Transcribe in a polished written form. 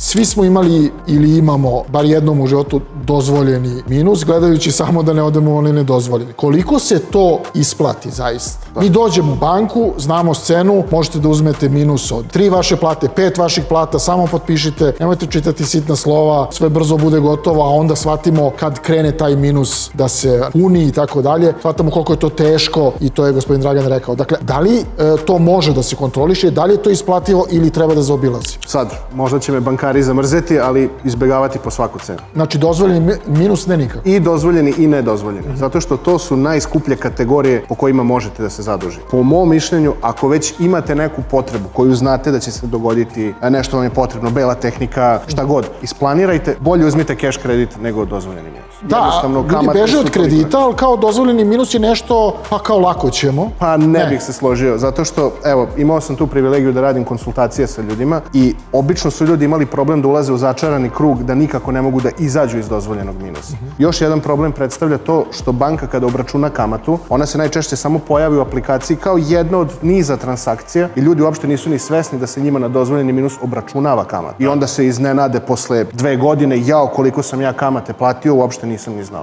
Svi smo imali ili imamo, bar jednom u životu, dozvoljeni minus, gledajući samo da ne odemo oni nedozvoljeni. Koliko se to isplati zaista? Mi dođemo u banku, znamo scenu, možete da uzmete minus od 3 vaše plate, 5 vaših plata, samo potpišite, nemojte čitati sitna slova, sve brzo bude gotovo, a onda shvatimo kad krene taj minus da se puni i tako dalje, shvatamo koliko je to teško i to je gospodin Dragan rekao. Dakle, da li to može da se kontroliše, da li je to isplativo ili treba da zaobilazi? Sad, možda će me bankari zamrzeti, ali izbegavati po svaku cenu. Znači, dozvoljeni minus ne nikako. I dozvoljeni i nedozvoljeni. Zato što to su najskuplje kategorije po kojima možete da se zadužite. Po mom mišljenju, ako već imate neku potrebu koju znate da će se dogoditi, nešto vam je potrebno, bela tehnika, šta god, isplanirajte, bolje uzmite cash kredit nego dozvoljeni minus. Da, ljudi beže od kredita, ali kao dozvoljeni minus je nešto, pa kao lako ćemo. Pa ne bih se složio, zato što, evo, imao sam tu privilegiju da radim konsultacije sa ljudima i obično su ljudi imali problem da ulaze u začarani krug, da nikako ne mogu da izađu iz dozvoljenog minusa. Još jedan problem predstavlja to što banka kada obračuna kamatu, ona se najčešće samo pojavi u aplikaciji kao jedna od niza transakcija i ljudi uopšte nisu ni svesni da se njima na dozvoljeni minus obračunava kamata. I onda se iznenade posle 2 godine, jao koliko sam ja kamate platio, uopšte nisam ni znao.